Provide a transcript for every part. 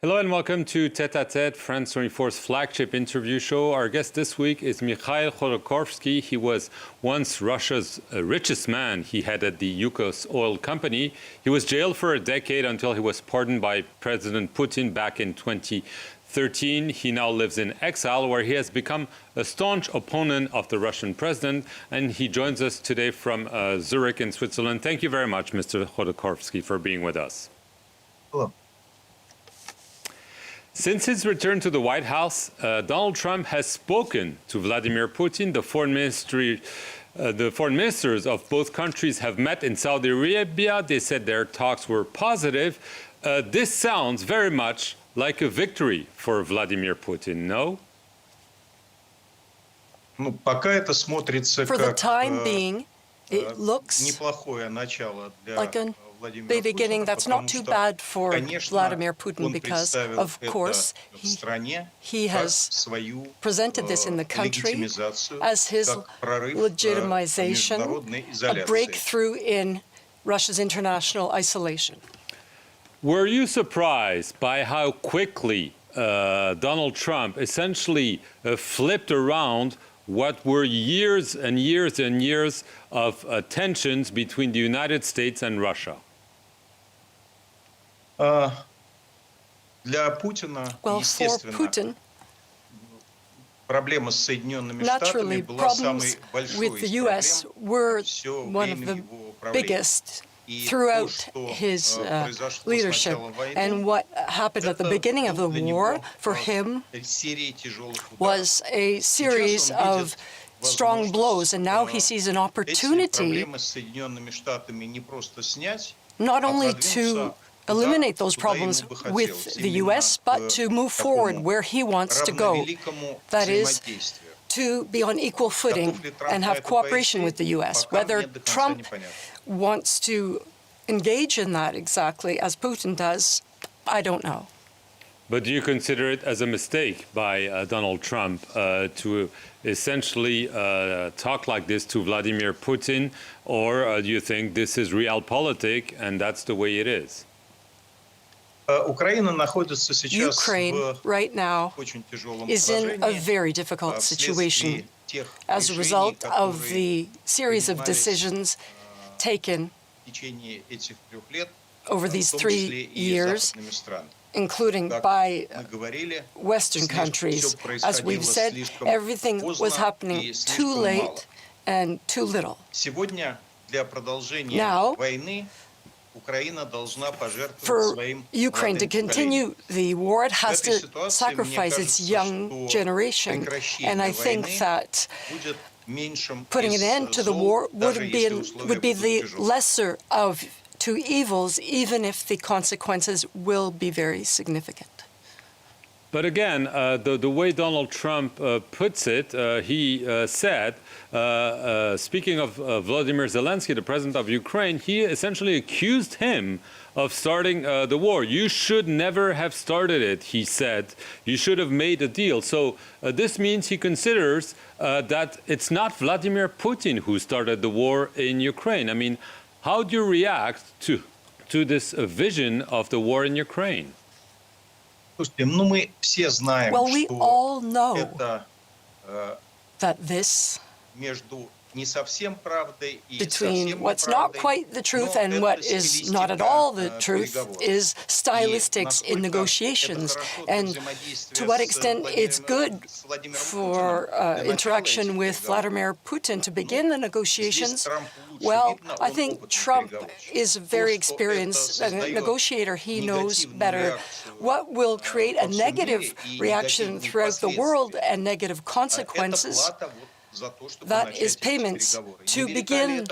Hello and welcome to Tête à Tête, France 24's flagship interview show. Our guest this week is Mikhail Khodorkovsky. He was once Russia's richest man. He headed the Yukos oil company. He was jailed for a decade until he was pardoned by President Putin back in 2013. He now lives in exile, where he has become a staunch opponent of the Russian president. And he joins us today from Zurich in Switzerland. Thank you very much, Mr. Khodorkovsky, for being with us. Hello. Since his return to the White House, Donald Trump has spoken to Vladimir Putin. The foreign ministers of both countries have met in Saudi Arabia. They said their talks were positive. This sounds very much like a victory for Vladimir Putin, no? For the time being, it looks like a beginning that's not too bad for Vladimir Putin because, of course, he has presented this in the country as his legitimization, a breakthrough in Russia's international isolation. Were you surprised by how quickly Donald Trump essentially flipped around what were years and years and years of tensions between the United States and Russia? Well, for Putin, naturally, problems with the U.S. were one of the biggest throughout his leadership. And what happened at the beginning of the war for him was a series of strong blows, and now he sees an opportunity not only to eliminate those problems with the U.S., but to move forward where he wants to go. That is, to be on equal footing and have cooperation with the U.S. Whether Trump wants to engage in that exactly as Putin does, I don't know. But do you consider it as a mistake by Donald Trump to essentially talk like this to Vladimir Putin, or do you think this is realpolitik and that's the way it is? Ukraine right now is in a very difficult situation as a result of the series of decisions taken over these 3 years, including by Western countries. As we've said, everything was happening too late and too little. Now, for Ukraine to continue the war, it has to sacrifice its young generation. And I think that putting an end to the war would be the lesser of two evils, even if the consequences will be very significant. But again, the way Donald Trump puts it, he said, speaking of Volodymyr Zelensky, the president of Ukraine, he essentially accused him of starting the war. You should never have started it, he said. You should have made a deal. So this means he considers that it's not Vladimir Putin who started the war in Ukraine. I mean, how do you react to this vision of the war in Ukraine? Well, we all know that this, between what's not quite the truth and what is not at all the truth, is stylistics in negotiations. And to what extent it's good for interaction with Vladimir Putin to begin the negotiations. Well, I think Trump is a very experienced negotiator. He knows better what will create a negative reaction throughout the world and negative consequences. That is payments to begin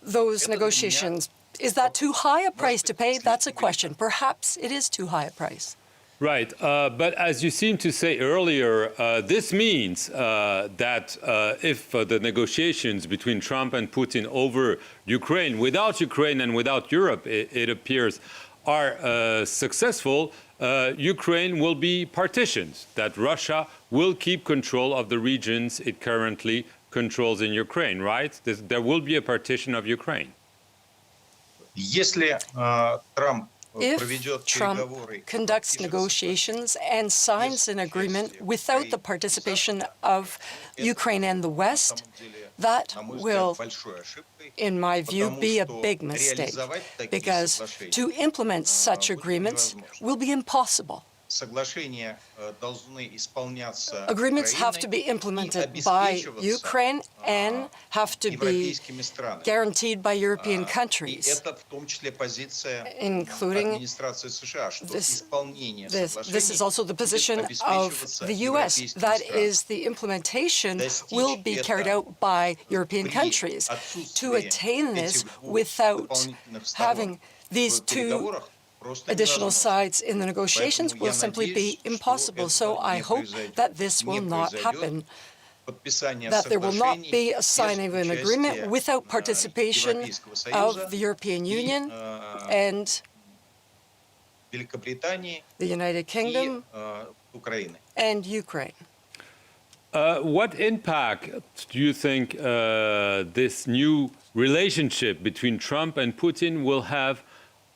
those negotiations. Is that too high a price to pay? That's a question. Perhaps it is too high a price. Right. But as you seemed to say earlier, this means that if the negotiations between Trump and Putin over Ukraine, without Ukraine and without Europe, it appears, are successful, Ukraine will be partitioned, that Russia will keep control of the regions it currently controls in Ukraine, right? There will be a partition of Ukraine. if Trump conducts negotiations and signs an agreement without the participation of Ukraine and the West, that will, in my view, be a big mistake, because to implement such agreements will be impossible. Agreements have to be implemented by Ukraine and have to be guaranteed by European countries, including this is also the position of the U.S. That is, the implementation will be carried out by European countries. To attain this without having these two additional sides in the negotiations will simply be impossible. So I hope that this will not happen, that there will not be a signing of an agreement without participation of the European Union and the United Kingdom and Ukraine. What impact do you think this new relationship between Trump and Putin will have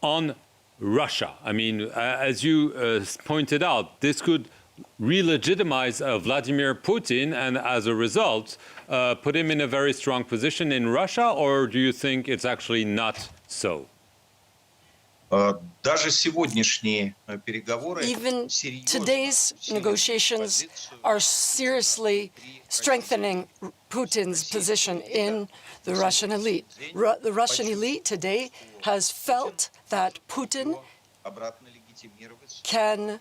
on Russia? I mean, as you pointed out, this could re-legitimize Vladimir Putin and, as a result, put him in a very strong position in Russia, or do you think it's actually not so? Even today's negotiations are seriously strengthening Putin's position in the Russian elite. The Russian elite today has felt that Putin can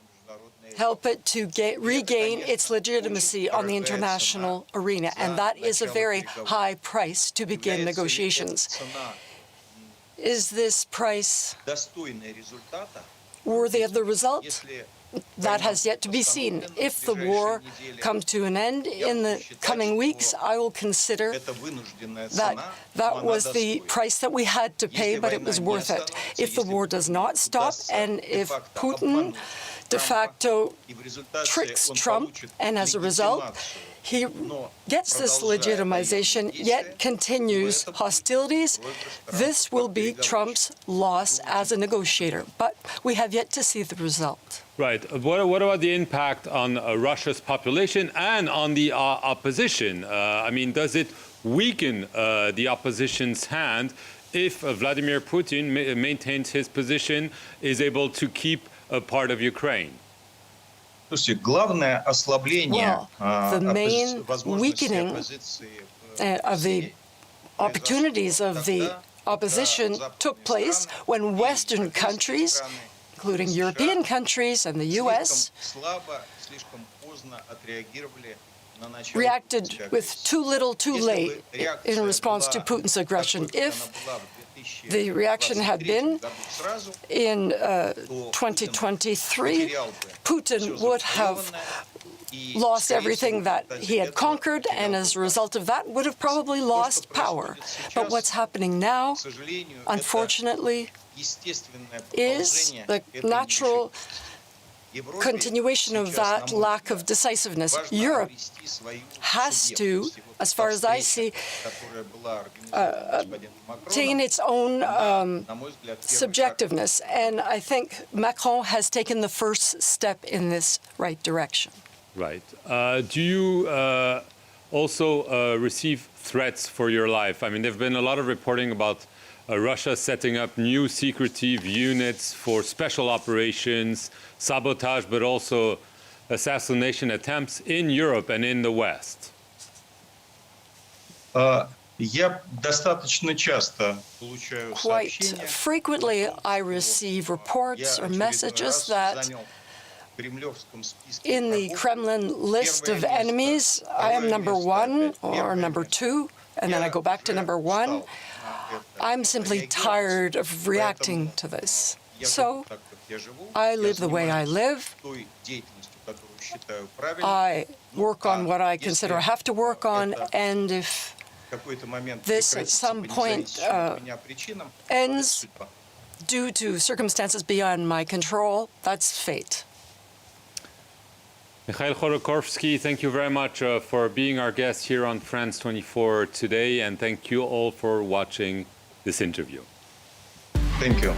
help it to regain its legitimacy on the international arena, and that is a very high price to begin negotiations. Is this price worthy of the result? That has yet to be seen. If the war comes to an end in the coming weeks, I will consider that that was the price that we had to pay, but it was worth it. If the war does not stop, and if Putin de facto tricks Trump, and as a result, he gets this legitimization, yet continues hostilities, this will be Trump's loss as a negotiator. But we have yet to see the result. Right. What about the impact on Russia's population and on the opposition? I mean, does it weaken the opposition's hand if Vladimir Putin maintains his position, is able to keep a part of Ukraine? Well, the main weakening of the opportunities of the opposition took place when Western countries, including European countries and the U.S., reacted with too little, too late in response to Putin's aggression. If the reaction had been in 2023, Putin would have lost everything that he had conquered, and as a result of that, would have probably lost power. But what's happening now, unfortunately, is the natural continuation of that lack of decisiveness. Europe has to, as far as I see, attain its own subjectiveness. And I think Macron has taken the first step in this right direction. Right. Do you also receive threats for your life? I mean, there have been a lot of reporting about Russia setting up new secretive units for special operations, sabotage, but also assassination attempts in Europe and in the West. Quite frequently, I receive reports or messages that in the Kremlin list of enemies, I am number 1 or number 2, and then I go back to number 1. I'm simply tired of reacting to this. So I live the way I live. I work on what I consider I have to work on, and if this at some point ends due to circumstances beyond my control, that's fate. Mikhail Khodorkovsky, thank you very much for being our guest here on France 24 today, and thank you all for watching this interview. Thank you.